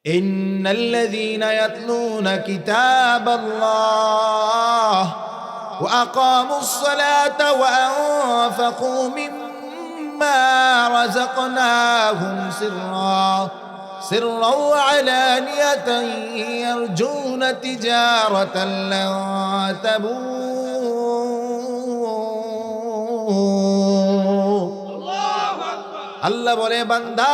ইন্নাল্লাযীনা ইয়াতলুনা কিতাবাল্লাহ ওয়া আকামুস সালাতা ওয়া আনফাকু মিম্মা রাযাকনাহুম সিররা ওয়া আলানিয়াতান ইয়ারজুনা তিজারাতান লান তাবুর। আল্লাহ বলে, বান্দা,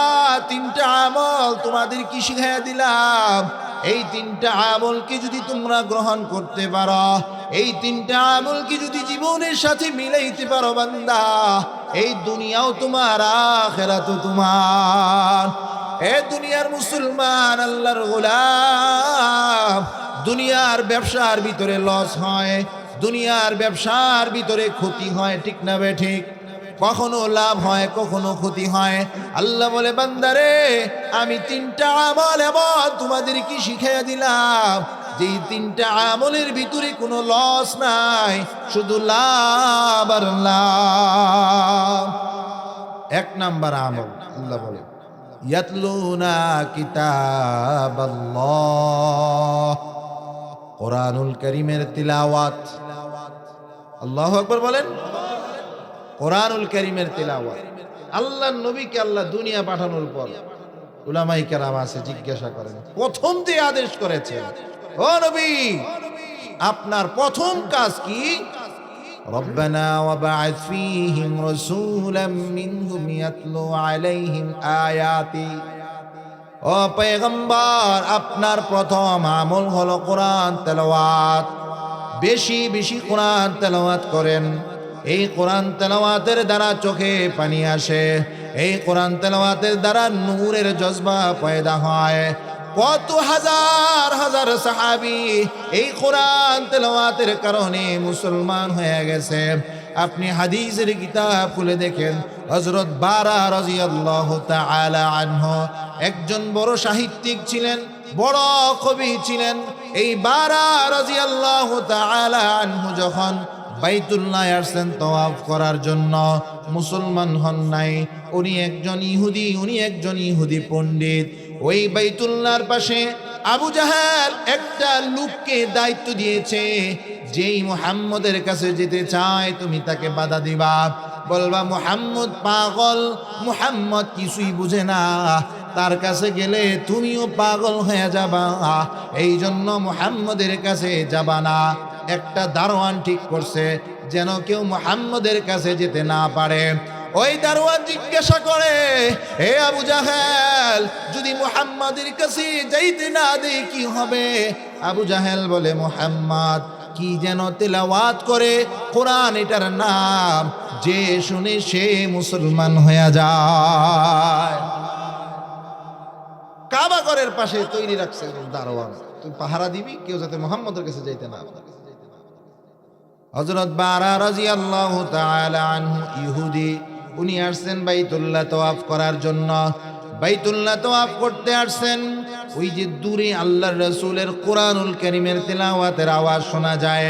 তিনটা আমল তোমাদের কি শিখাইয়া দিলাম, এই তিনটা আমলকে যদি তোমরা গ্রহণ করতে পারো, এই তিনটা আমলকে যদি জীবনের সাথে মিলাইতে পারো বান্দা, এই দুনিয়াও তোমার, আখিরাতও তোমার। এ দুনিয়ার মুসলমান, আল্লাহর গোলাম, দুনিয়ার ব্যবসার ভিতরে লস হয়, দুনিয়ার ব্যবসার ভিতরে ক্ষতি হয়, ঠিক না বে ঠিক? কখনো লাভ হয়, কখনো ক্ষতি হয়। আল্লাহ বলে, বান্দারে, আমি তিনটা আমল এমন তোমাদের কি শিখাইয়া দিলাম, যে তিনটা আমলের ভিতরে কোনো লস নাই, শুধু লাভ আর লাভ। এক নাম্বার আমল, আল্লাহ বলে, ইয়াতলুনা কিতাবাল্লাহ, কোরআনুল কারীমের তিলাওয়াত। আল্লাহু আকবার বলেন। কোরআনুল কারীমের তিলাওয়াত। আল্লাহর নবীকে আল্লাহ দুনিয়া পাঠানোর পর উলামায়ে কেরাম আছে, জিজ্ঞাসা করেন, প্রথম যে আদেশ করেছেন, ও নবী, আপনার প্রথম কাজ কি? রব্বানা ওয়াবআথ ফীহিম রাসূলাম মিনহুম ইয়াতলু আলাইহিম আয়াতি। ও পয়গম্বর, আপনার প্রথম আমল হলো কোরআন তেলাওয়াত। বেশি বেশি কোরআন তেলাওয়াত করেন। এই কোরআন তেলাওয়াতের দ্বারা চোখে পানি আসে, এই কোরআন তেলাওয়াতের দ্বারা নূরের জজবা পয়দা হয়। কত হাজার হাজার সাহাবী এই কোরআন তেলাওয়াতের কারণে মুসলমান হয়ে গেছে। আপনি হাদিসের কিতাব খুলে দেখেন, হযরত বারা রাদিয়াল্লাহু তাআলা আনহু একজন বড় সাহিত্যিক ছিলেন, বড় কবি ছিলেন। এই বারা রাদিয়াল্লাহু তাআলা আনহু যখন বাইতুল্লাহ আসছেন তওয়াফ করার জন্য, মুসলমান হন নাই, উনি একজন ইহুদি পণ্ডিত। ওই বাইতুল্লাহর পাশে আবু জাহেল একটা লোককে দায়িত্ব দিয়েছে, যেই মুহাম্মদের কাছে যেতে চায় তুমি তাকে বাধা দিবা, বলবা মুহাম্মদ পাগল, মুহাম্মদ কিছুই বুঝে না, তার কাছে গেলে তুমিও পাগল হয়ে যাবা, এই জন্য মুহাম্মদের কাছে যাবা না। একটা দারোয়ান ঠিক করছে যেন কেউ মুহাম্মদের কাছে যেতে না পারে। ওই দারোয়ান জিজ্ঞাসা করে, হে আবু জাহেল, যদি মুহাম্মাদের কাছে যাইতে না দেই কি হবে? আবু জাহেল বলে, মুহাম্মদ কি যেন তেলাওয়াত করে কোরআন, এটার নাম, যে শুনে সে মুসলমান হয়ে যায়। কাবা ঘরের পাশে তৈরি রাখছে দারোয়ান, তুই পাহারা দিবি, কেউ যাতে মুহাম্মাদের কাছে যাইতে না পারে। হযরত বারা রাদিয়াল্লাহু তাআলা আনহু ইহুদি, উনি আসছেন বাইতুল্লাহ তওয়াফ করার জন্য। বাইতুল্লাহ তওয়াফ করতে আসছেন, ওই যে দূরে আল্লাহর রাসূলের কোরআনুল কারীমের তিলাওয়াতের আওয়াজ শোনা যায়।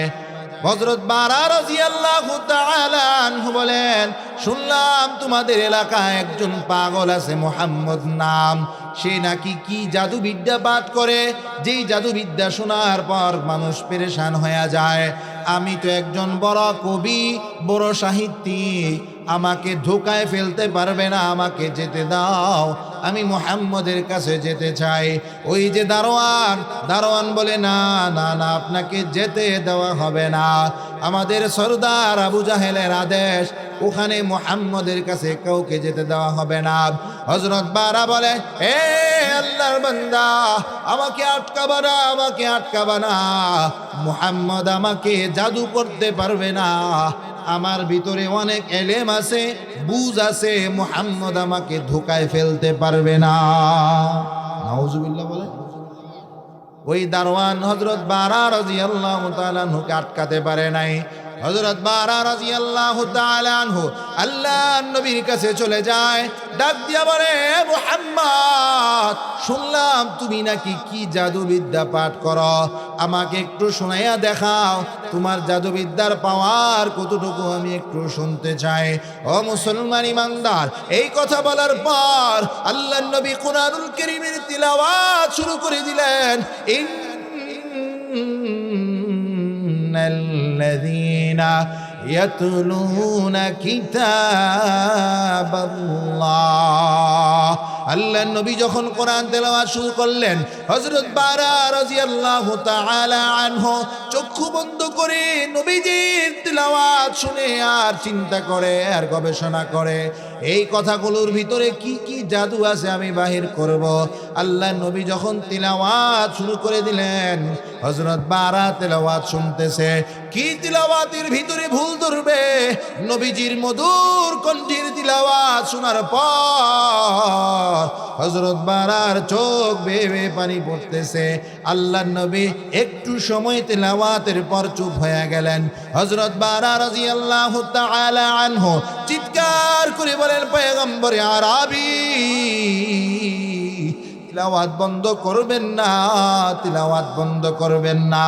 হযরত বারা রাদিয়াল্লাহু তাআলা আনহু বলেন, শুনলাম তোমাদের এলাকায় একজন পাগল আছে মুহাম্মদ নাম, সে নাকি কি জাদুবিদ্যা পাঠ করে, যেই জাদুবিদ্যা শোনার পর মানুষ পেরেশান হয়ে যায়। আমি তো একজন বড় কবি, বড় সাহিত্যিক, আমাকে ধোকায় ফেলতে পারবে না, আমাকে যেতে দাও, আমি মুহাম্মদের কাছে যেতে চাই। ওই যে দারোয়ান বলে, না না না, আপনাকে যেতে দেওয়া হবে না, আমাদের সরদার আবু জাহেলের আদেশ, ওখানে মুহাম্মদের কাছে কাউকে যেতে দেওয়া হবে না। হযরত বারা বলে, হে আল্লাহর বান্দা, আমাকে আটকাবা না, মুহাম্মদ আমাকে জাদু করতে পারবে না, আমার ভিতরে অনেক এলেম আছে, বুঝ আছে, মুহাম্মদ আমাকে ধোকায় ফেলতে পারবে না। নাউজুবিল্লাহ বলে। ওই দারোয়ান হযরত বারা রাদিয়াল্লাহু তাআলা আনহুকে আটকাতে পারে নাই। হযরত বারা রাদিয়াল্লাহু তাআলা আনহু আল্লাহর নবীর কাছে চলে যায়, ডাক দিয়া বলে, মুহাম্মদ, শুনলাম তুমি নাকি কি জাদুবিদ্যা পাঠ করো, আমাকে একটু শোনাইয়া দেখাও, তোমার জাদুবিদ্যার পাওয়ার কতটুকু আমি একটু শুনতে চাই। ও মুসলমান ইমানদার, এই কথা বলার পর আল্লাহর নবী কুরআনুল কারীমের তিলাওয়াত শুরু করে দিলেন। ইন্নাল্লাযীনা ইয়াতলুনা কিতাবাল্লাহ। আল্লাহর নবী যখন কোরআন তেলাওয়াত শুরু করলেন, হযরত বারা রাদিয়াল্লাহু তাআলা আনহু চক্ষু বন্ধ করে নবীজির তিলাওয়াত শুনে আর চিন্তা করে আর গবেষণা করে, এই কথাগুলোর ভিতরে কি কি জাদু আছে আমি বাহির করব। আল্লাহর নবী যখন তিলাওয়াত শুরু করে দিলেন, হযরত বারা তিলাওয়াত শুনতেছে, কি তিলাওয়াতের ভিতরে ভুল ধরবে? নবীজির মধুর কণ্ঠের তিলাওয়াত শোনার পর হযরত বারার চোখ বেয়ে বেয়ে পানি পড়তেছে। আল্লাহর নবী একটু সময় তিলাওয়াতের পর চুপ হয়ে গেলেন। হযরত বারা রাদিয়াল্লাহু তাআলা আনহু চিৎকার করে বলেন, পয়গম্বরে আরবি, তিলাওয়াত বন্ধ করবেন না, তিলাওয়াত বন্ধ করবেন না।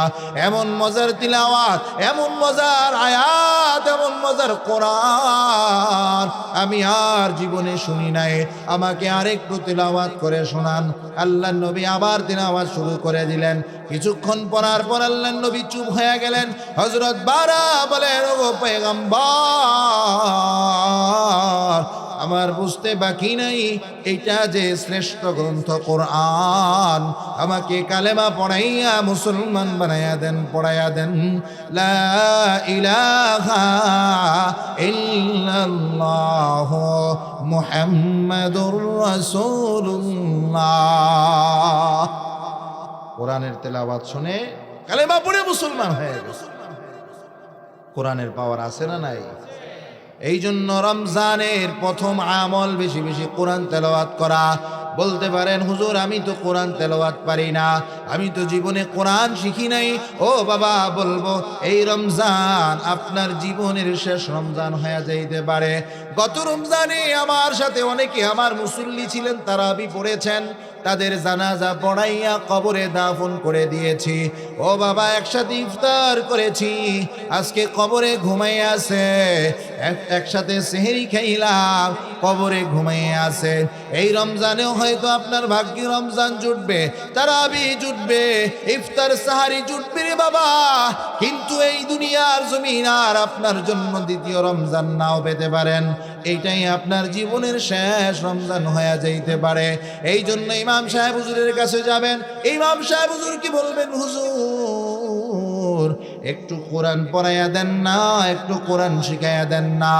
এমন মজার তিলাওয়াত, এমন মজার আয়াত, এমন মজার কোরআন আমি আর জীবনে শুনি নাই, আমাকে আরেকটু তিলাওয়াত করে শোনান। আল্লাহর নবী আবার তিলাওয়াত শুরু করে দিলেন। কিছুক্ষণ পরার পর আল্লাহর নবী চুপ হয়ে গেলেন। হযরত বারা বলেন, ওগো পয়গম্বর, আমার বুঝতে বাকি নাই এইটা যে শ্রেষ্ঠ গ্রন্থ কোরআন, আমাকে কালেমা পড়াইয়া মুসলমান বানাইয়া দেন, পড়াইয়া দেন। লা ইলাহা ইল্লাল্লাহ মুহাম্মাদুর রাসূলুল্লাহ। কোরআনের তেলাওয়াত শুনে কালেমা পড়ে মুসলমান হয়ে গেছে। কোরআনের পাওয়ার আছে না নাই? এই জন্য রমজানের প্রথম আমল বেশি বেশি কোরআন তেলাওয়াত করা। বলতে পারেন, হুজুর আমি তো কোরআন তেলাওয়াত পারি না, আমি তো জীবনে কোরআন শিখি নাই। ও বাবা, বলবো এই রমজান আপনার জীবনের শেষ রমজান হয়ে যাইতে পারে। গত রমজানে আমার সাথে অনেকে আমার মুসল্লি ছিলেন, তারাবি পড়েছেন, তাদের জানাজা পড়াইয়া কবরে দাফন করে দিয়েছি। ও বাবা, একসাথে ইফতার করেছি, আজকে কবরে ঘুমাইয়া আছে, একসাথে সেহরি খাইলাম, কবরে ঘুমাইয়া আছে। এই রমজানেও হয়তো আপনার ভাগ্যে রমজান জুটবে, তারাবি জুটবে, ইফতার সাহারি জুটবে রে বাবা, কিন্তু এই দুনিয়ার জমিন আর আপনার জন্য দ্বিতীয় রমজান নাও পেতে পারেন। এইটাই আপনার জীবনের শেষ রমজান হয়ে যাইতে পারে। এই জন্য ইমাম সাহেব হুজুরের কাছে যাবেন, ইমাম সাহেব হুজুর কি বলবেন, হুজুর একটু কোরআন পড়াইয়া দেন না, একটু কোরআন শিখাইয়া দেন না।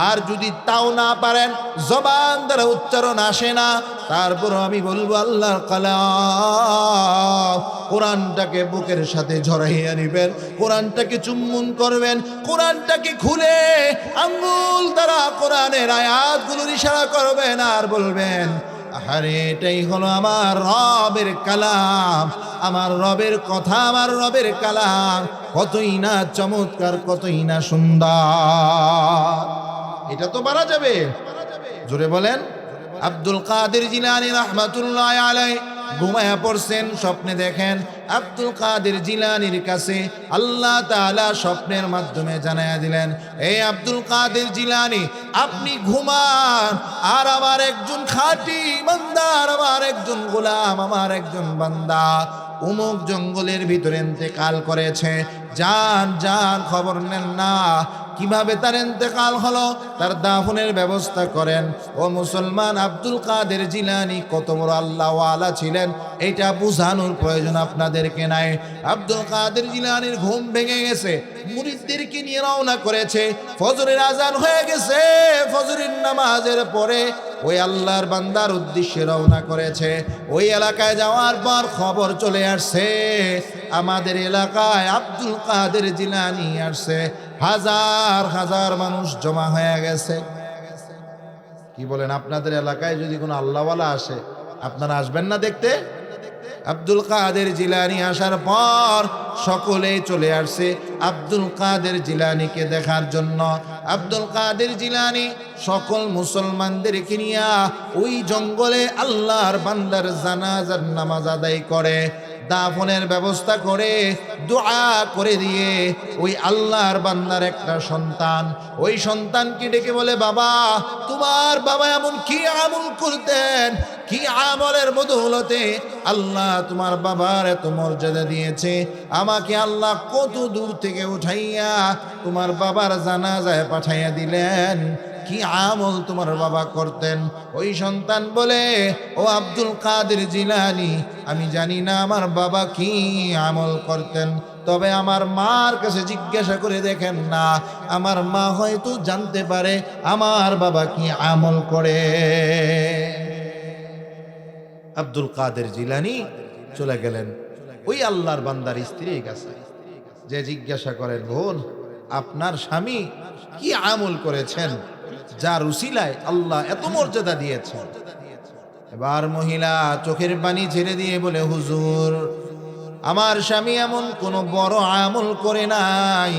আর যদি তাও না পারেন, জবান দ্বারা উচ্চারণ আসে না, তারপরও আমি বলবো আল্লাহর কালাম, কোরআনটাকে বুকের সাথে ঝরাইয়া নিবেন, কোরআনটাকে চুম্বন করবেন, কোরআনটাকে খুলে আঙ্গুল দ্বারা কোরআনের আয়াতগুলোর ইশারা করবেন আর বলবেন, আরে এটাই হলো আমার রবের কালাম, আমার রবের কথা, আমার রবের কালাম, কতই না চমৎকার, কতই না সুন্দর। এটা তো পারা যাবে, জোরে বলেন। আব্দুল কাদের জিলানী রাহমাতুল্লাহ আলাইহি ঘুমায়া পড়ছেন, স্বপ্নে দেখেন আব্দুল কাদের জিলানীর কাছে আল্লাহ তাআলা স্বপ্নের মাধ্যমে জানায়া দিলেন, এই আব্দুল কাদের জিলানী, আপনি ঘুমান, আর আমার একজন খাঁটি বান্দার, আমার একজন গোলাম, আমার একজন বান্দা অমুক জঙ্গলের ভিতরে ইন্তেকাল করেছে, যান যান খবর নেন না, কিভাবে তার ইন্তেকাল হলো, তার দাফনের ব্যবস্থা করেন। ও মুসলমান, আব্দুল কাদের জিলানী কত বড় আল্লাহওয়ালা ছিলেন এটা বোঝানোর প্রয়োজন আপনাদেরকে নাই। আব্দুল কাদের জিলানীর ঘুম ভেঙে গেছে, মুরিদদেরকে নিয়ে রওনা করেছে, ফজরের আজান হয়ে গেছে, ফজরের নামাজের পরে ওই আল্লাহর বান্দার উদ্দেশ্যে রওনা করেছে। ওই এলাকায় যাওয়ার পর খবর চলে আসছে, আমাদের এলাকায় আব্দুল কাদের জিলানী আসছে, হাজার হাজার মানুষ জমা হয়ে গেছে। কি বলেন, আপনাদের এলাকায় যদি কোনো আল্লাহওয়ালা আসে, আপনারা আসবেন না দেখতে? আব্দুল কাদের জিলানী আসার পর সকলেই চলে আসছে আব্দুল কাদের জিলানীকে দেখার জন্য। আব্দুল কাদের জিলানী সকল মুসলমানদেরকে নিয়ে ওই জঙ্গলে আল্লাহর বান্দার জানাজার নামাজ আদায় করে, দাফনের ব্যবস্থা করে, দোয়া করে দিয়ে ওই আল্লাহর বান্দার একটা সন্তান, ওই সন্তানকে ডেকে বলে, বাবা তোমার বাবা এমন কি আমল করতেন, কি আমলের বদৌলতে আল্লাহ তোমার বাবার এত মর্যাদা দিয়েছে, আমাকে আল্লাহ কত দূর থেকে উঠাইয়া তোমার বাবার জানাজায় পাঠাইয়া দিলেন, কি আমল তোমার বাবা করতেন? ওই সন্তান বলে, ও আব্দুল কাদের জিলানী, আমি জানি না আমার বাবা কি আমল করতেন, তবে আমার মার কাছে জিজ্ঞাসা করে দেখেন না, আমার মা হয়তো জানতে পারে আমার বাবা কি আমল করে। আব্দুল কাদের জিলানী চলে গেলেন ওই আল্লাহর বান্দার স্ত্রীর কাছে, যে জিজ্ঞাসা করেন, বোন আপনার স্বামী কি আমল করেছেন যার উসিলায় আল্লাহ এত মর্যাদা দিয়েছেন? এবার মহিলা চোখের পানি ছেড়ে দিয়ে বলে, হুজুর আমার স্বামী এমন কোনো বড় আমল করে নাই,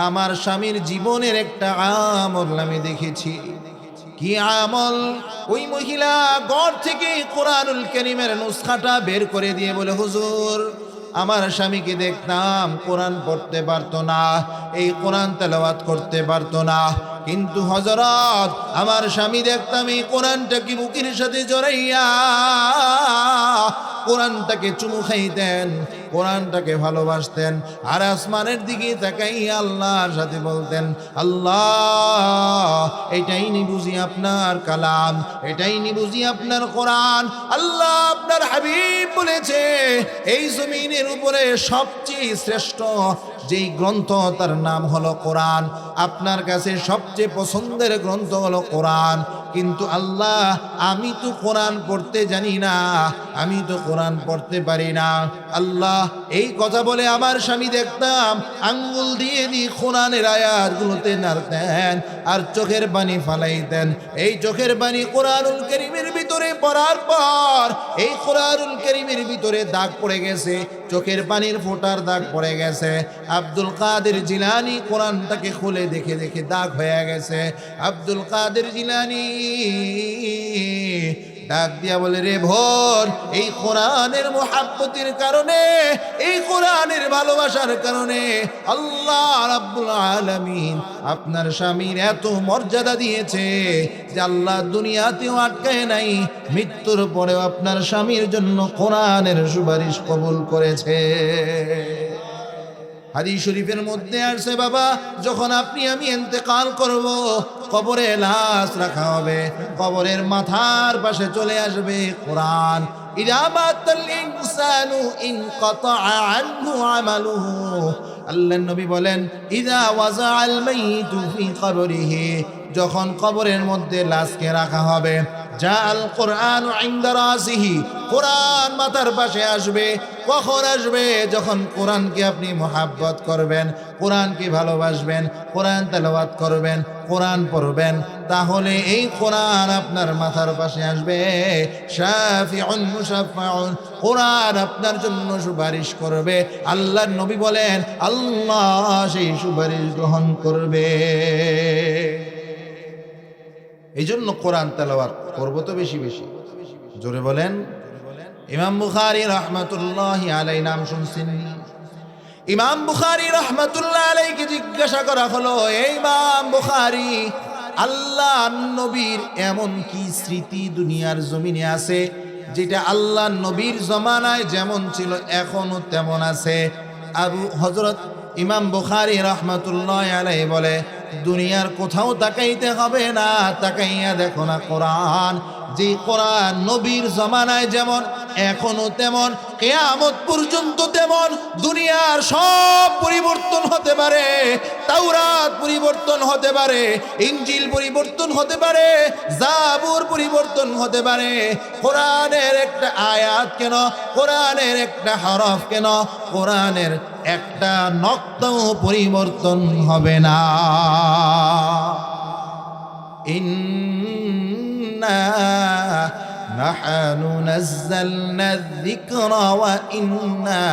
আমার স্বামীর জীবনের একটা আমল আমি দেখেছি। কি আমল? ওই মহিলা ঘর থেকে কোরআনুল কারীমের নুসখাটা বের করে দিয়ে বলে, হুজুর আমার স্বামীকে দেখতাম কোরআন পড়তে পারতো না, এই কোরআন তেলাওয়াত করতে পারতো না, কিন্তু হযরত আমার স্বামী দেখতাম এই কোরআনটাকে বুকের সাথে জড়াইয়া কোরআনটাকে চুমু খাইতেন, কোরআনটাকে ভালোবাসতেন, আর আসমানের দিকে তাকাইয়া আল্লাহর সাথে বলতেন, আল্লাহ এটাই নি বুঝি আপনার কালাম, এটাই নি বুঝি আপনার কোরআন। আল্লাহ আপনার হাবিব বলেছে এই জমিনের উপরে সবচেয়ে শ্রেষ্ঠ যেই গ্রন্থ তার নাম হলো কোরআন, আপনার কাছে সবচেয়ে পছন্দের গ্রন্থ হলো কোরআন, কিন্তু আল্লাহ আমি তো কোরআন পড়তে জানি না, আমি তো কোরআন পড়তে পারি না। আল্লাহ এই কথা বলে আমার স্বামী দেখতাম আঙ্গুল দিয়ে কোরআনের আয়াতগুলোতে নাড়তেন আর চোখের পানি ফালাইতেন। এই চোখের পানি কোরআনুল কারীমের ভিতরে পড়ার পর এই কোরআনুল কারীমের ভিতরে দাগ পড়ে গেছে, চোখের পানির ফোঁটার দাগ পড়ে গেছে। আব্দুল কাদের জিলানী কোরআনটাকে খুলে দেখে দেখে দাগ হয়ে গেছে। আব্দুল কাদের জিলানী ডাক দিয়া বলে, রে ভোর, এই কোরআনের মুহাব্বতের কারণে, এই কোরআনের ভালোবাসার কারণে আল্লাহ রাব্বুল আলামিন আপনার স্বামীর এত মর্যাদা দিয়েছে যে আল্লাহ দুনিয়াতেও আটকায় নাই, মৃত্যুর পরেও আপনার স্বামীর জন্য কোরআনের সুপারিশ কবুল করেছে। হাদিস শরীফের মধ্যে আসছে, বাবা যখন আপনি আমি ইন্তেকাল করব, কবরে লাশ রাখা হবে, কবরের মাথার পাশে চলে আসবে কোরআন। ইযা মাতাল ইনসানু ইনকাতা আনহু আমালুহু, আল্লাহর নবী বলেন, ইযা ওয়াজাআল মাইয়িতু ফি কবরিহি, যখন কবরের মধ্যে লাশকে রাখা হবে, জাআল কোরআন ইনদা রাসিহি, কোরআন মাথার পাশে আসবে। কখন আসবে? যখন কোরআনকে আপনি মুহাব্বত করবেন, কোরআনকে ভালোবাসবেন, কোরআন তেলাওয়াত করবেন, কোরআন পড়বেন, তাহলে এই কোরআন আপনার মাথার পাশে আসবে। শাফিউন মুশাফফাউন, কোরআন আপনার জন্য সুপারিশ করবে। আল্লাহর নবী বলেন আল্লাহ সেই সুপারিশ গ্রহণ করবে। এই জন্য কোরআন তেলাওয়াত করব তো বেশি বেশি। জোরে বলেন। ইমাম বুখারী রাহমাতুল্লাহি আলাইহি নাম শুনছেন? ইমাম বুখারী রাহমাতুল্লাহি আলাইহিকে জিজ্ঞাসা করা হলো, এই ইমাম বুখারী, আল্লাহ নবীর এমন কি স্মৃতি দুনিয়ার জমিনে আছে যেটা আল্লাহ নবীর জমানায় যেমন ছিল এখনো তেমন আছে? হযরত ইমাম বুখারী রাহমাতুল্লাহি আলাইহি বলে, দুনিয়ার কোথাও তাকাইতে হবে না, তাকাইয়া দেখো না কোরআন, যে কোরআন নবীর জমানায় যেমন এখনো তেমন, কিয়ামত পর্যন্ত তেমন। দুনিয়ার সব পরিবর্তন হতে পারে, তাওরাত পরিবর্তন হতে পারে, ইনজিল পরিবর্তন হতে পারে, জাবুর পরিবর্তন হতে পারে, কোরআনের একটা আয়াত কেন, কোরআনের একটা হরফ কেন, কোরআনের একটা নক্তাও পরিবর্তন হবে না। ইন্না নাহনু নাযালনা যিকরা ওয়া ইন্না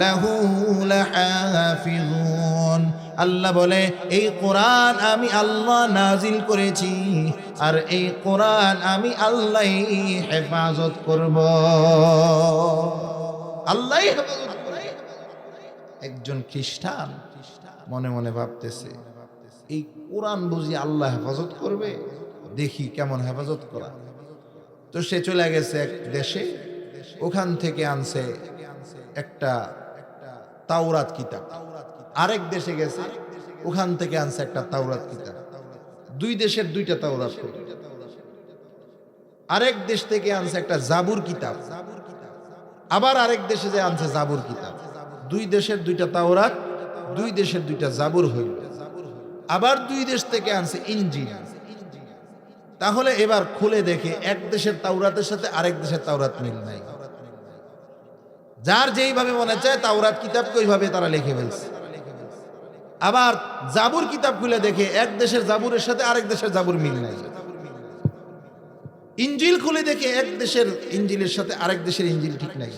লাহু লাহাফিজুন। আল্লাহ বলে এই কোরআন আমি আল্লাহ নাজিল করেছি, আর এই কোরআন আমি আল্লাহই হেফাজত করব। আল্লাহই হেফাজত করবে। একজন খ্রিস্টান মনে মনে ভাবতেছে, এই কোরআন বুঝি আল্লাহ হেফাজত করবে, দেখি কেমন হেফাজত করা। তো সে চলে গেছে এক দেশে, ওখান থেকে আনছে একটা তাওরাত কিতাব। আরেক দেশে গেছে, ওখান থেকে আনছে একটা তাওরাত কিতাব। দুই দেশের দুইটা তাওরাত। আরেক দেশ থেকে আনছে একটা জাবুর কিতাব, আবার আরেক দেশে যে আনছে জাবুর কিতাব। দুই দেশের দুইটা তাওরাত, দুই দেশের দুইটা জাবুর হইল। আবার দুই দেশ থেকে আনছে ইনজিল। তাহলে এবার খুলে দেখে এক দেশের তাওরাতের সাথে আরেক দেশের তাওরাত মিল নাই। যার যেইভাবে মনে চায় তাওরাত কিতাবকে ওইভাবে তারা লিখে ফেলছে। আবার জাবুর কিতাব খুলে দেখে এক দেশের জাবুরের সাথে আরেক দেশের জাবুর মিল নাই। ইনজিল খুলে দেখে এক দেশের ইনজিলের সাথে আরেক দেশের ইনজিল ঠিক নাই।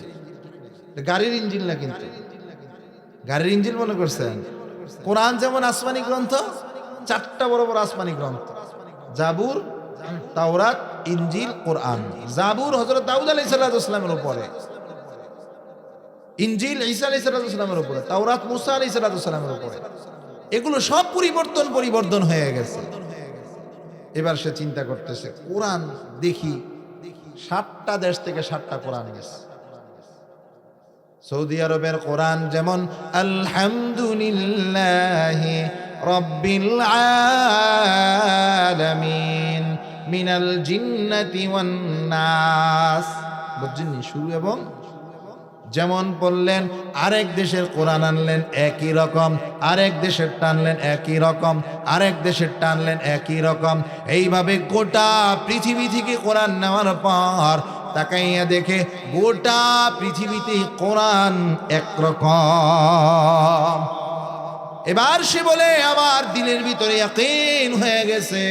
গাড়ির ইনজিল না, কিন্তু গাড়ির ইনজিল মনে করছেন? কোরআন যেমন আসমানি গ্রন্থ, চারটা বড় বড় আসমানি গ্রন্থ, জাবুর, তাওরাত, ইনজিল, কোরআন। জাবুর হযরত দাউদ আলাইহিস সালামের উপরে, ইনজিল ঈসা আলাইহিস সালামের উপরে, তাওরাত মুসা আলাইহিস সালামের উপরে। এগুলো সব পরিবর্তন হয়ে গেছে। এবার সে চিন্তা করতেছে, কোরআন দেখি 7টা দেশ থেকে 7টা কোরআন গেছে। সৌদি আরবের কোরআন যেমন আলহামদুলিল্লাহি রাব্বিল আলামিন মিনাল জিন্নাতি ওয়ান নাস, বুঝছেন? শুরু এবং যেমন পড়লেন, আরেক দেশের কোরআন আনলেন একই রকম, আরেক দেশের টানলেন একই রকম, আরেক দেশের টানলেন একই রকম। এইভাবে গোটা পৃথিবী থেকে কোরআন নেওয়ার পর তাকাইয়া দেখে গোটা পৃথিবীতে কোরআন একরকম। এবার সে বলে, আমার দিলের ভিতরে ইয়াকিন হয়ে গেছে,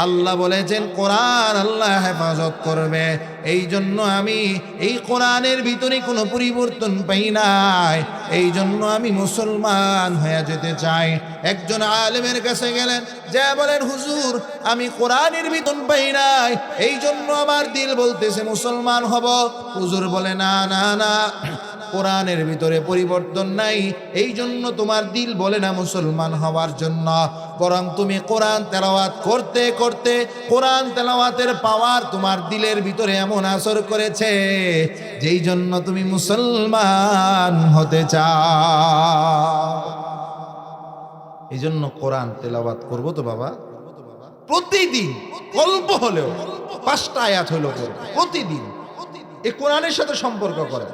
আল্লাহ বলেছেন কোরআন আল্লাহ হেফাজত করবে। এই জন্য আমি এই কোরআনের ভিতরে কোনো পরিবর্তন পাই নাই, এই জন্য আমি মুসলমান হয়ে যেতে চাই। একজন আলেমের কাছে গেলেন, যা বলেন, হুজুর আমি কোরআনের ভিতর পাই নাই, এই জন্য আমার দিল বলতেছে মুসলমান হব। হুজুর বলে, না না না, কোরআনের ভিতরে পরিবর্তন নাই, এই জন্য তোমার দিল বলে না মুসলমান হওয়ার জন্য, বরং তুমি কোরআন তেলাওয়াত করতে করতে কোরআন তেলাওয়াতের পাওয়ার তোমার দিলের ভিতরে এমন আসর করেছে, যেই জন্য তুমি মুসলমান হতে চাও। এই জন্য কোরআন তেলাওয়াত করবো তো বাবা, প্রতিদিন অল্প হলেও 5টা আয়াত হলেও করবো প্রতিদিন। এই কোরআনের সাথে সম্পর্ক করে।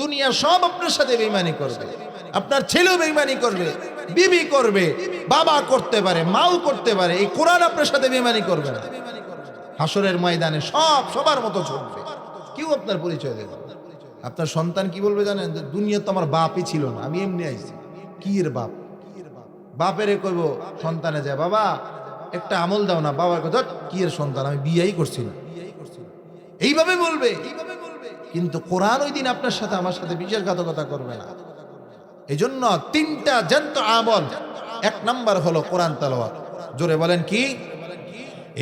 দুনিয়া সব আপনার সাথে বেঈমানি করবে, আপনার ছেলেও বেঈমানি করবে, বিবি করবে, বাবা করতে পারে, মাও করতে পারে, এই কোরআন আপনার সাথে বেঈমানি করবে না। হাসরের ময়দানে সব সবার মতো চলবে, কেউ আপনার পরিচয় দেবে না। আপনার সন্তান কি বলবে জানেন? দুনিয়া তো আমার বাপই ছিল না, আমি এমনি আইছি। কি এর বাপ? বাপেরে কইব সন্তানে যায়, বাবা একটা আমল দাও না। বাবা কথা, কি এর সন্তান, আমি বিয়েই করছি না, এইভাবে বলবে। কিন্তু কোরআন ওই দিন আপনার সাথে আমার সাথে বিশ্বাসঘাতকতা করবে না। এই জন্য 3টা জ্যান্ত আমল। 1 নাম্বার হলো কোরআন তেলাওয়াত। জোরে বলেন কি?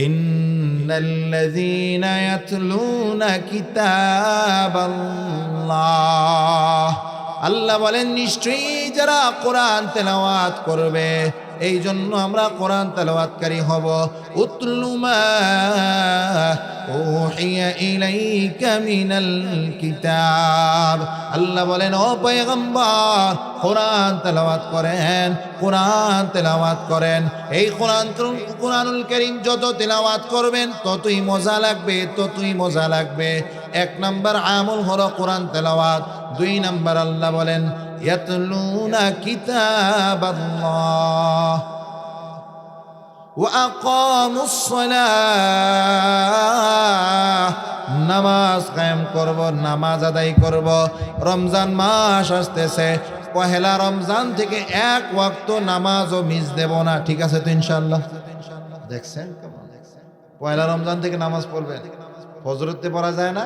ইন্নাল্লাযীনা ইয়াতলুনা কিতাবাল্লাহ, আল্লাহ বলেন নিশ্চয়ই যারা কোরআন তেলাওয়াত করবে, এই জন্য আমরা কোরআন তেলাওয়াতকারী হব। উতলু মা উহিয়া ইলাইকা মিনাল কিতাব, আল্লাহ বলেন ও পয়গম্বর কোরআন তেলাওয়াত করেন, কোরআন তেলাওয়াত করেন। এই কোরআনুল কারীম যত তেলাওয়াত করবেন ততই মজা লাগবে, ততই মজা লাগবে। 1 নাম্বার আমল হলো কোরআন তেলাওয়াত। 2 নাম্বার আল্লাহ বলেন ইয়াতলুনা কিতাবাল্লাহ ওয়া আকামুস সালাহ, নামাজ কায়েম করব, নামাজ আদায় করব। রমজান মাস আসতেছে, পহেলা রমজান থেকে 1 ওয়াক্ত নামাজও মিস দেব না, ঠিক আছে তো ইনশাআল্লাহ? দেখছেন পহেলা রমজান থেকে নামাজ পড়বেন, ফজরতে পড়া যায় না?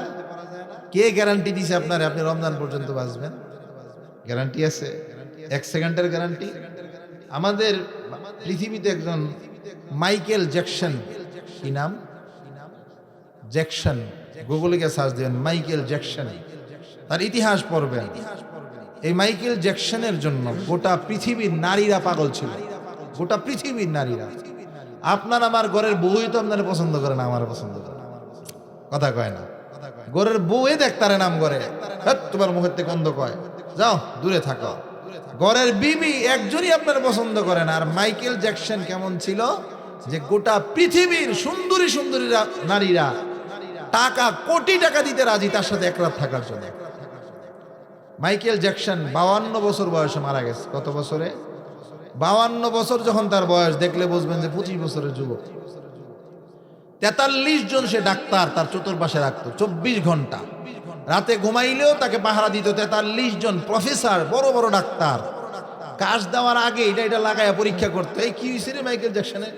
কে গ্যারান্টি দিছে আপনারে আপনি রমজান পর্যন্ত বাঁচবেন? গ্যারান্টি আছে? 1 সেকেন্ডের গ্যারান্টি? আমাদের পৃথিবীতে একজন মাইকেল জ্যাকসন, কি নাম? জ্যাকসন, গুগলে গিয়ে সার্চ দিবেন মাইকেল জ্যাকসন, তার ইতিহাস পড়বেন। এই মাইকেল জ্যাকসনের জন্য গোটা পৃথিবীর নারীরা পাগল ছিল, গোটা পৃথিবীর নারীরা। আপনার আমার ঘরের বউই তো আপনারা পছন্দ করে না, আমার পছন্দ করে না, কথা কয় না। ঘরের বউয়ে দেখতারে নাম করে, তোমার মুখের থেকে গন্ধ কয়, যাও দূরে থাকো। ঘরের বিবি একজনই আপনার পছন্দ করে না। আর মাইকেল জ্যাকসন কেমন ছিল যে গোটা পৃথিবীর সুন্দরী সুন্দরী নারীরা টাকা, কোটি টাকা দিতে রাজি তার সাথে এক রাত থাকার জন্য। মাইকেল জ্যাকসন 52 বছর বয়সে মারা গেছে। কত বছরে? 52 বছর যখন তার বয়স, দেখলে বুঝবেন যে 25 বছরের যুবক। 43 জন সে ডাক্তার তার চতুর্পাশে রাখতো 24 ঘন্টা। রাতে ঘুমাইলেও তাকে পাহারা দিত 43 জন প্রফেসর, বড় বড় ডাক্তার। কাজ দেওয়ার আগে এটা লাগাইয়া পরীক্ষা করতো, এই কি হয়েছে রে মাইকেল জ্যাকসনের।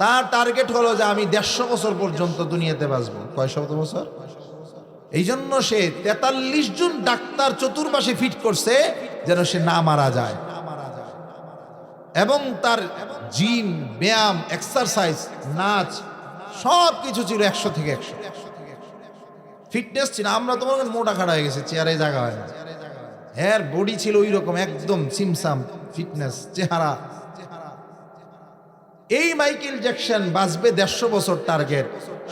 তার টার্গেট হলো যে আমি 150 বছর পর্যন্ত দুনিয়াতে বাঁচবো। কয়শত বছর? এই জন্য সে 43 জন ডাক্তার চতুর্পাশে ফিট করছে যেন সে না মারা যায়। এবং তার জিম, ব্যায়াম, এক্সারসাইজ, নাচ সব কিছু ছিল 100 থেকে 100। ফিটনেস ছিল। আমরা তো মোটা খাড়া হয়ে গেছে, চেয়ারে জায়গা হয় না। এর বডি ছিল ওই রকম, একদম সিমসাম ফিটনেস চেহারা। এই মাইকেল জ্যাকসন বাঁচবে 150 বছর টার্গেট,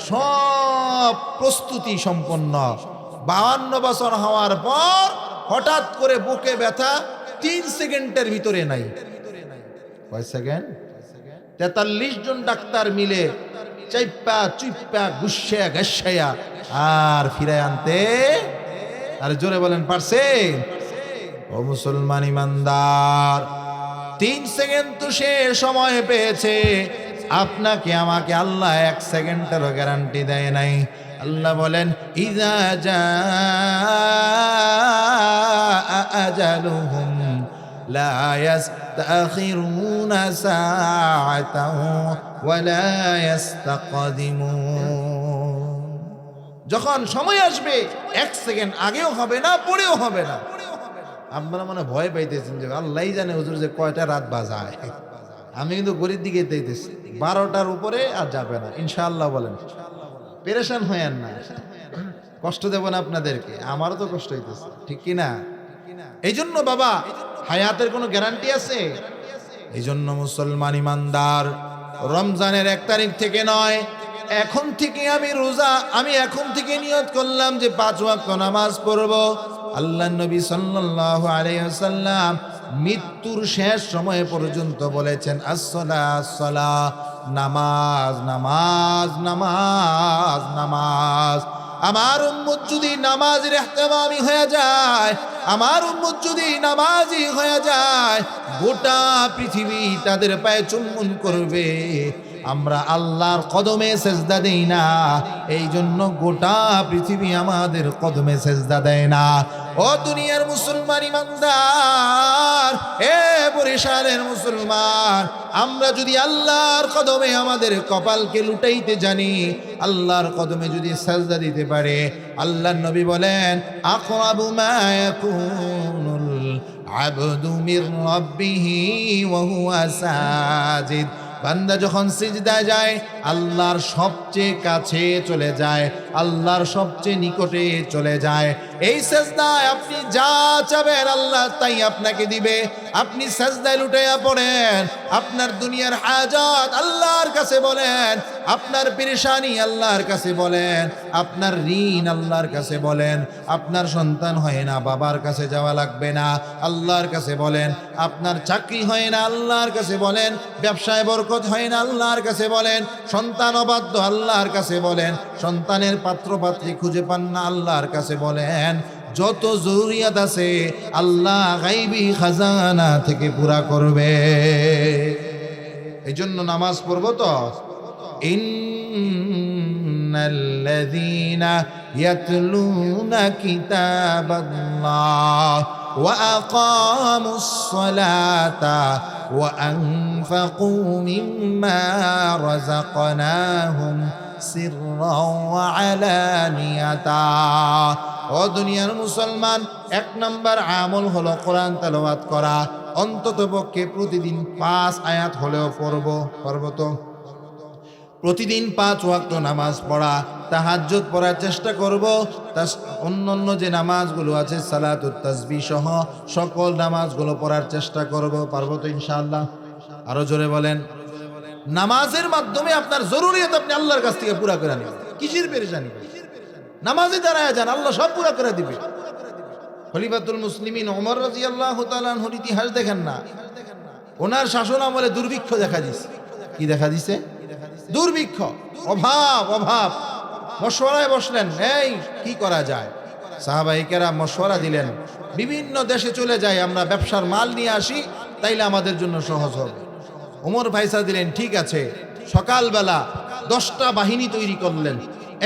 সব প্রস্তুতি সম্পন্ন। 52 বছর হওয়ার পর হঠাৎ করে বুকে ব্যথা, 3 সেকেন্ডের ভিতরে নাই। কয় সেকেন্ড? 43 জন ডাক্তার মিলে চাইপা চুইপা গুসাইয়া গাসাইয়া আর ফিরে আনতে, আর জোরে বলেন পারছে? ও মুসলমান ইমানদার, 3 সেকেন্ড তো সে সময় পেয়েছে। আপনাকে আমাকে আল্লাহ 1 সেকেন্ডেরও গ্যারান্টি দেয় নাই। আল্লাহ বলেন ইযা জাআ আজালুহুম লা ইস্তাখিরুনা সাআতাও ওয়া লা ইস্তাকদিমুন। যখন সময় আসবে 1 সেকেন্ড আগেও হবে না, পরেও হবে না। আপনারা মনে ভয় পাইতেছেন যে আল্লাহই জানে হুজুর যে কয়টা রাত বাজায়। আমি কিন্তু গরিব দিকে দিতেছি 12টার উপরে আর যাবে না ইনশাআল্লাহ। বলেন, পেরেশান হয়েন না, কষ্ট দেব না আপনাদেরকে, আমারও তো কষ্ট হইতেছে, ঠিক কি না? এই জন্য বাবা, হায়াতের কোনো গ্যারান্টি আছে? এই জন্য মুসলমান ইমানদার, রমজানের 1 তারিখ থেকে নয়, এখন থেকে আমি রোজা, আমি এখন থেকে নিয়ত করলাম যে 5 ওয়াক্ত নামাজ পড়ব। আল্লাহর নবী সাল্লাল্লাহু আলাইহি ওয়াসাল্লাম মৃত্যুর শেষ সময় পর্যন্ত বলেছেন আসসালাহ আসসালাহ, নামাজ নামাজ নামাজ নামাজ। আমার উম্মত যদি নামাজের ইহতেমামি হয়ে যায়, আমার উম্মত যদি নামাজি হয়ে যায়, গোটা পৃথিবী তাদের পায়ে চুম্বন করবে। আমরা আল্লাহর কদমে সেজদা দেই না, এই জন্য গোটা পৃথিবী আমাদের কদমে সেজদা দেয় না। ও দুনিয়ার মুসলমান ইমানদার, এ বরিশালের মুসলমান, আমরা যদি আল্লাহর কদমে আমাদের কপালকে লুটাইতে জানি, আল্লাহর কদমে যদি সেজদা দিতে পারে, আল্লাহর নবী বলেন আকরাবু মা ইয়াকুনুল আবদু মির রাব্বিহি ওয়া হুয়া সাজিদ। বান্দা যখন সিজদায় যায় আল্লাহর সবচেয়ে কাছে চলে যায়, আল্লাহর সবচেয়ে নিকটে চলে যায়। এই সিজদায় আপনি যা চাবেন আল্লাহ তাই আপনাকে দিবে। আপনি সিজদায় লুটাইয়া পড়েন, আপনার দুনিয়ার হাজাত আল্লাহর কাছে বলেন, আপনার পেরেশানি আল্লাহর কাছে বলেন, আপনার ঋণ আল্লাহর কাছে বলেন, আপনার সন্তান হয় না বাবার কাছে যাওয়া লাগবে না, আল্লাহর কাছে বলেন, আপনার চাকরি হয় না আল্লাহর কাছে বলেন, ব্যবসায় বরকত হয় না আল্লাহর কাছে বলেন, সন্তান অবাধ্য আল্লাহর কাছে বলেন, সন্তানের পাত্র পাত্রী খুঁজে পান না আল্লাহর কাছে বলেন। যত জরুরিয়াত আছে আল্লাহ গাইবি খাজানা থেকে পুরা করবে। এই জন্য নামাজ পড়বো তো। ইন্নাল্লাযীনা ইয়াতলুনা কিতাবাল্লাহ ওয়া আকামুস সালাতা ওয়া আনফাকু মিম্মা রাযাকনাহুম সিররাও ওয়া আলানিয়াতা। ও দুনিয়ার মুসলমান, 1 নাম্বার আমল হলো কোরআন তেলাওয়াত করা। অন্তত পক্ষে প্রতিদিন 5 আয়াত হলেও পড়ব তো। প্রতিদিন 5 ওয়াক্ত নামাজ পড়া, তাহাজ্জুদ পড়ার চেষ্টা করব। অন্যান্য যে নামাজগুলো আছে সালাতুত তাসবিহ সহ সকল নামাজগুলো পড়ার চেষ্টা করব। পারবো তো ইনশাআল্লাহ? আরো জোরে বলেন। নামাজের মাধ্যমে আপনার জরুরিয়ত আপনি আল্লাহর কাছ থেকে পুরা করে নেবেন। কিসের পেরেশানি? নামাজে দাঁড়ায় যান, আল্লাহ সব পুরা করে দিবে। খলিফাতুল মুসলিমিন ওমর রাদিয়াল্লাহু তাআলা আনহুর ইতিহাস দেখেন না? ওনার শাসন আমলে দুর্ভিক্ষ দেখা দিছে। কি দেখা দিছে? দুর্ভিক্ষ, অভাব। মশওয়ারায় বসলেন, এই কি করা যায়? সাহাবায়ে কেরাম মশওয়ারা দিলেন, বিভিন্ন দেশে চলে যাই, আমরা ব্যবসার মাল নিয়ে আসি, তাইলে আমাদের জন্য সহজ হবে। ওমর ফায়সালা দিলেন, ঠিক আছে। সকালবেলা 10টা বাহিনী তৈরি করলেন,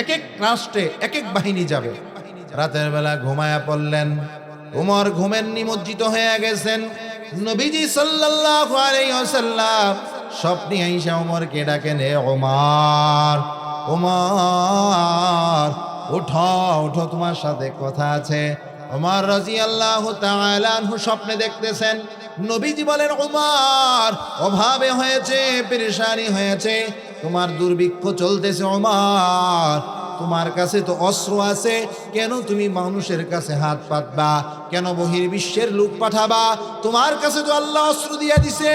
এক এক রাষ্ট্রে এক এক বাহিনী যাবে। রাতের বেলা ঘুমায়া পড়লেন। ওমর ঘুমের নিমজ্জিত হয়ে গেছেন। নবীজি সাল্লাল্লাহু আলাইহি ওয়াসাল্লাম স্বপ্নে আইসা ওমরকে ডাকেন, হে ওমর, ওঠো, তোমার সাথে কথা আছে। ওমর রাদিয়াল্লাহু তাআলা আনহু স্বপ্নে দেখতেছেন, নবীজি বলেন, ওমর, অভাবে হয়েছে, পেরেশানি হয়েছে, তোমার দুর্ভিক্ষ চলতেছে। ওমর, তোমার কাছে তো অস্ত্র আছে, কেন তুমি মানুষের কাছে হাত পাতবা? কেন বহির্বিশ্বের লোক পাঠাবা? তোমার কাছে তো আল্লাহ অস্ত্র দিয়া দিছে।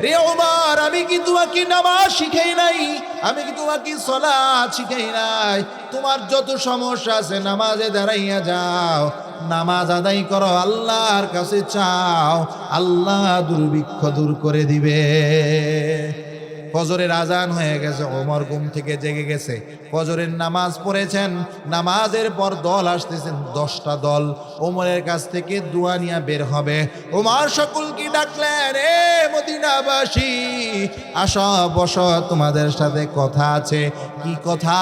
রে ওমর, আমি কি তোমাকে নামাজ শিখাই নাই? আমি কি তোমাকে সালাত শিখাই নাই? তোমার যত সমস্যা আছে নামাজে দাঁড়াইয়া যাও, নামাজ আদায় করো, আল্লাহর কাছে চাও, আল্লাহ দুর্ভিক্ষ দূর করে দিবে। ফজরের আজান হয়ে গেছে, ওমর ঘুম থেকে জেগে গেছে, ফজরের নামাজ পড়েছেন। নামাজের পর দল আসতেছেন, 10টা দল ওমরের কাছ থেকে দোয়া নিয়ে বের হবে। ওমর সকলকে ডাকলেন, এ মদিনাবাসী, আসো বসো, তোমাদের সাথে কথা আছে। কি কথা?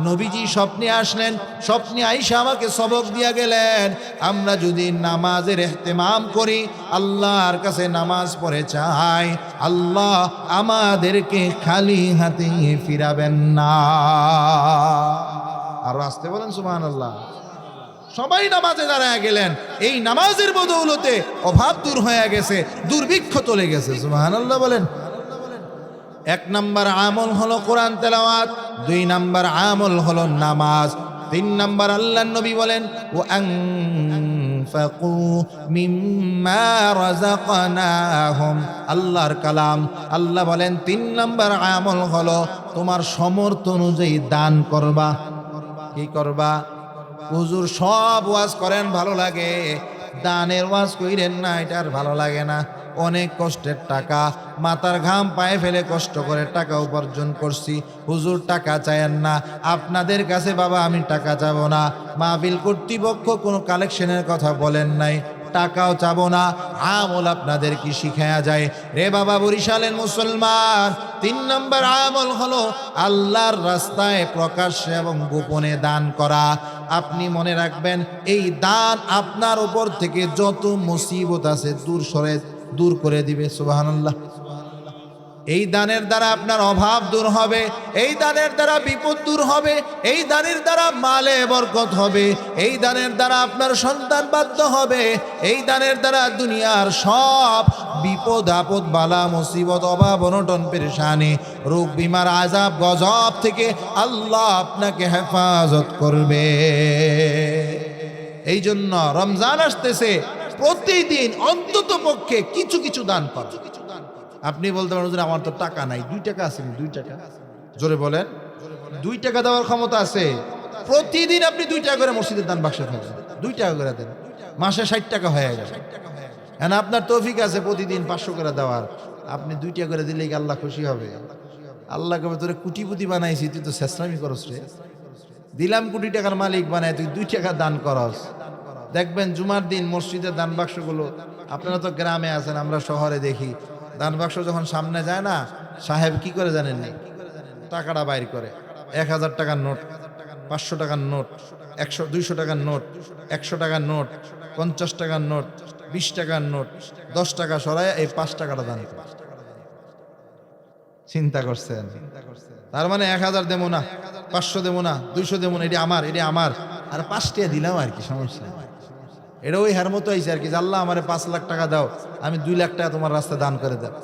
নবীজি স্বপ্নে আসলেন, স্বপ্নে আইসা আমাকে সবক দিয়া গেলেন, আমরা যদি নামাজের ইহতিমাম করি, আল্লাহর কাছে নামাজ পড়ে চাই, আল্লাহ আমাদেরকে খালি হাতে ফিরাবেন না। আর আসতে বলেন সুবহানাল্লাহ। সবাই নামাজে দাঁড়ায় গেলেন। এই নামাজের বদৌলতে অভাব দূর হয়ে গেছে, দুর্ভিক্ষ চলে গেছে। সুবহানাল্লাহ বলেন। 1 নাম্বার আমল হলো কোরআন তেলাওয়াত, 2 নাম্বার আমল হলো নামাজ, 3 নাম্বার আল্লাহর নবী বলেন, ওয়া আনফাকু মিম্মা রাযাকনাহুম। আল্লাহর কালাম, আল্লাহ বলেন 3 নাম্বার আমল হলো তোমার সমর্থ অনুযায়ী দান করবা। কি করবা? হুজুর সব ওয়াজ করেন, ভালো লাগে, দানের ওয়াজ কইরেন না, এটা আর ভালো লাগে না। অনেক কষ্টের টাকা, মাথার ঘাম পায়ে ফেলে কষ্ট করে টাকা উপার্জন করছি, হুজুর টাকা চায়েন না। আপনাদের কাছে বাবা আমি টাকা চাবো না, মাহফিল কর্তৃপক্ষ কোনো কালেকশনের কথা বলেন নাই, টাকাও চাবো না। আমল আপনাদের কি শিখায়া যায় রে বাবা বরিশালের মুসলমান? 3 নাম্বার আমল হলো আল্লাহর রাস্তায় প্রকাশ্যে এবং গোপনে দান করা। আপনি মনে রাখবেন, এই দান আপনার উপর থেকে যত মুসিবত আছে দূর করে দিবে। সুবহানাল্লাহ। এই দানের দ্বারা আপনার অভাব দূর হবে, এই দানের দ্বারা বিপদ দূর হবে, এই দানের দ্বারা মালে বরকত হবে, এই দানের দ্বারা আপনার সন্তান বাধ্য হবে, এই দানের দ্বারা দুনিয়ার সব বিপদ আপদ বালা মুসিবত অভাব অনটন পেরেশানি রোগ বিমার আযাব গজব থেকে আল্লাহ আপনাকে হেফাজত করবে। এই জন্য রমজান আসতেছে, প্রতিদিন অন্তত পক্ষে কিছু কিছু দান করো। আপনি বলতে পারেন, আমার তো টাকা নাই। 2 টাকা আছে, 2 টাকা, জোরে বলেন। 2 টাকা দেওয়ার ক্ষমতা আছে? প্রতিদিন আপনি 2 টাকা করে মসজিদের দান বাক্সে ফেলেন, 2 টাকা করে দেন, মাসে 60 টাকা হয়ে গেল। এখন আপনার তৌফিক আছে প্রতিদিন 500 করে দেওয়ার, আপনি 2 টাকা করে দিলেই কি আল্লাহ খুশি হবে? আল্লাহ কবে তোরে কোটিপতি বানাইছি, তুই তো শেষরামি করস রে। দিলাম কোটি টাকার মালিক বানায়, তুই 2 টাকা দান করস। দেখবেন জুমার দিন মসজিদের দান বাক্সগুলো, আপনারা তো গ্রামে আছেন, আমরা শহরে দেখি, দান বাক্স যখন সামনে যায় না, সাহেব কি করে জানেননি? টাকাটা বাইর করে, 1000 টাকার নোট, 500 টাকার নোট, 200 টাকার নোট, 100 টাকার নোট, 50 টাকার নোট, 20 টাকার নোট, 10 টাকা সরায় এই 5 টাকাটা দান করে। চিন্তা করছেন? তার মানে 1000 দেবো না, 500 দেবো না, 200 দেবো না, এটা আমার আর 5 টাকা দিলাম আর কি, সমস্যা। এটা ওই হার মতো হয়েছে আর কি, আল্লাহ আমারে 5 লাখ টাকা দাও, আমি 2 লাখ টাকা তোমার রাস্তায় দান করে দাও।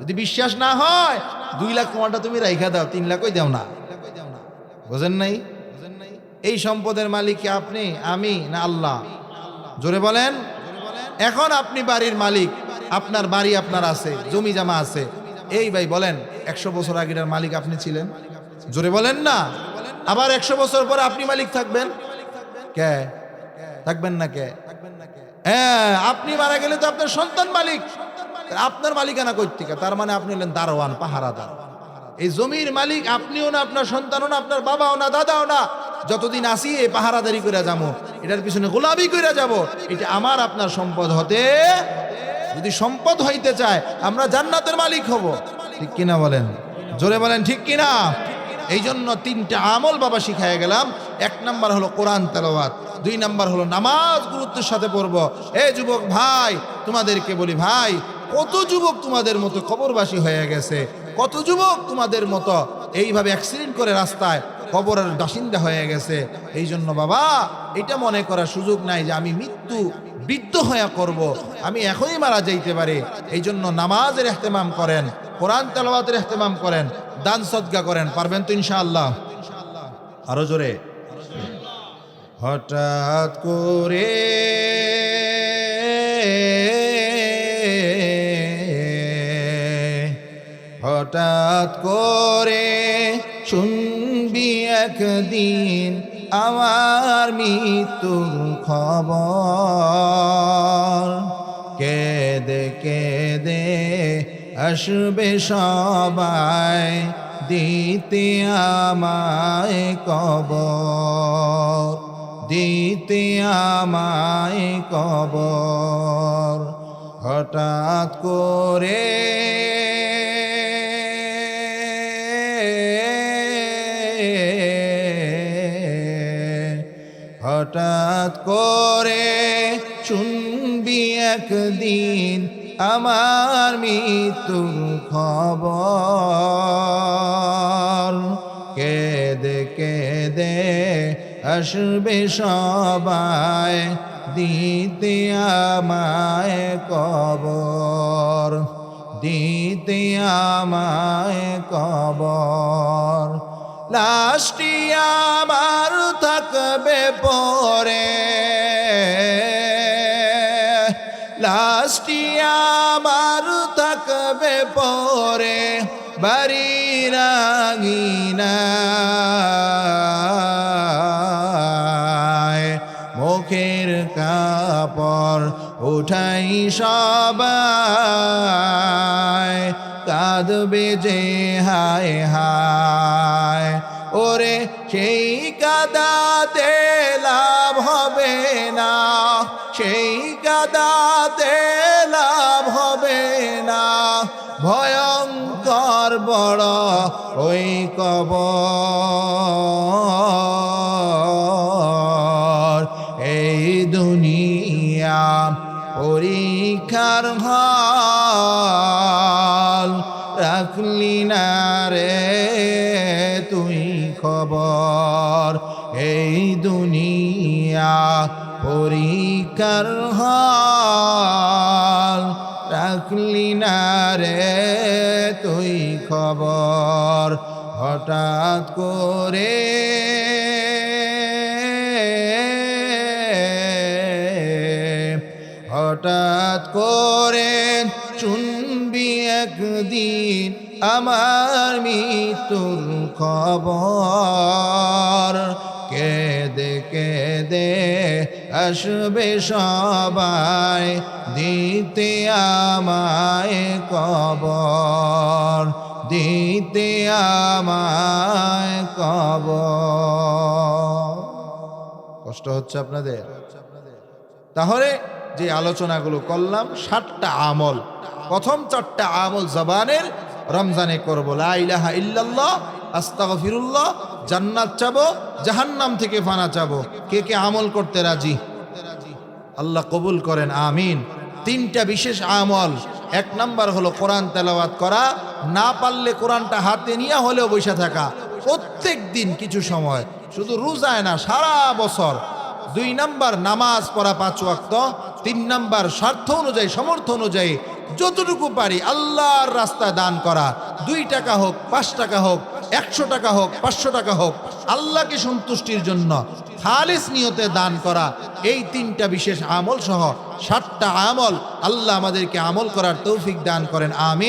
যদি বিশ্বাস না হয় 2 লাখ তোমারটা তুমি রাইখা দাও, 3 লাখই দাও না। বুঝেন নাই? এই সম্পদের মালিক কি আপনি, আমি, না আল্লাহ? জোরে বলেন। এখন আপনি বাড়ির মালিক, আপনার বাড়ি আপনার আছে, জমি জামা আছে। এই ভাই বলেন, 100 বছর আগের মালিক আপনি ছিলেন? জোরে বলেন না। আবার 100 বছর পরে আপনি মালিক থাকবেন? কে থাকবেন না? কে? হ্যাঁ, আপনি মারা গেলে তো আপনার সন্তান মালিক, আপনার মালিকানা করতে। তার মানে আপনি হলেন দারোয়ান, পাহারাদার। এই জমির মালিক আপনিও না, আপনার সন্তানও না, আপনার বাবাও না, দাদাও না। যতদিন আসি এই পাহারাদারি করে যাবো, এটার পিছনে গোলামি করে যাব। এটা আমার আপনার সম্পদ হতে, যদি সম্পদ হইতে চায় আমরা জান্নাতের মালিক হব। ঠিক কিনা বলেন? জোরে বলেন ঠিক কিনা? এই জন্য 3টা আমল বাবা শিখায় গেলাম। 1 নাম্বার হলো কোরআন তেলাওয়াত, 2 নাম্বার হলো নামাজ গুরুত্বের সাথে পড়বো। এই যুবক ভাই, তোমাদেরকে বলি ভাই, কত যুবক তোমাদের মতো কবরবাসী হয়ে গেছে, কত যুবক তোমাদের মতো এইভাবে অ্যাক্সিডেন্ট করে রাস্তায় কবরের বাসিন্দা হয়ে গেছে। এই জন্য বাবা, এটা মনে করার সুযোগ নাই যে আমি মৃত্যু বৃদ্ধ হয়ে করব, আমি এখনই মারা যাইতে পারি। এই জন্য নামাজের ইহতেমাম করেন, কোরআন তেলাওয়াতের ইহতেমাম করেন, দান সদকা করেন। পারবেন তো ইনশাআল্লাহ? আরো জোরে। হঠাৎ করে হঠাৎ করে শুনবি একদিন আমার মৃত্যুর খবর। কেঁদে কেঁদে আসবে সবাই দিতে আমায় কবর, দিতে আমায় কবর। হঠাৎ করে হঠাৎ করে শুনবি একদিন আমার মৃত্যুর খবর। কেঁদে কেঁদে আসবে সবাই দিতে আমায় কবর, দিতে আমায় কবর। লাশটি আমার থাকবে পরে, লাশটি আমার থাকবে পরে বাড়ির আঙিনায়। মুখের কাপড় উঠাই সবাই কাঁদবে যে হায় হায়। ওরে সেই কাদাতে লাভ হবে না, সেই কাদাতে লাভ হবে না। ভয়ঙ্কর বড় ওই কবর। এই দুনিয়া পরীক্ষার হল, রাখলি না রে তুই খবর। এই দুনিয়া পরীক্ষার হল, রাখলি না রে তুই খবর। হঠাৎ করে হঠাৎ করে শুনবি একদিন আমার মৃত্যুর খবর। কেঁদে কেঁদে আসবে সবাই দিতে আমায় কবর, দিতে আমায় কবর। কষ্ট হচ্ছে আপনাদের? তাহলে যে আলোচনাগুলো করলাম 7টা আমল, প্রথম 4টা আমল জবানের রমজানে করব। লা ইলাহা ইল্লাল্লাহ, আস্তাগফিরুল্লাহ, জান্নাত চাবো, জাহান্নাম থেকে ফানা চাবো। কে কে আমল করতে রাজি? আল্লাহ কবুল করেন, আমিন। 3টা বিশেষ আমল। 1 নাম্বার হলো কোরআন তেলাওয়াত করা, না পারলে কোরআনটা হাতে নিয়ে হলেও বসে থাকা, প্রত্যেক দিন কিছু সময়, শুধু রোজায় না সারা বছর। 2 নাম্বার নামাজ পড়া 5 ওয়াক্ত। 3 নাম্বার স্বার্থ অনুযায়ী, সামর্থ্য অনুযায়ী যতটুকু পারি আল্লাহর রাস্তায় দান করা। 2 টাকা হোক, 5 টাকা হোক, 100 টাকা হোক, 500 টাকা হোক, আল্লাহকে সন্তুষ্টির জন্য খালিস নিয়তে দান করা। এই 3টা বিশেষ আমল সহ 7টা আমল আল্লাহ আমাদেরকে আমল করার তৌফিক দান করেন, আমিন।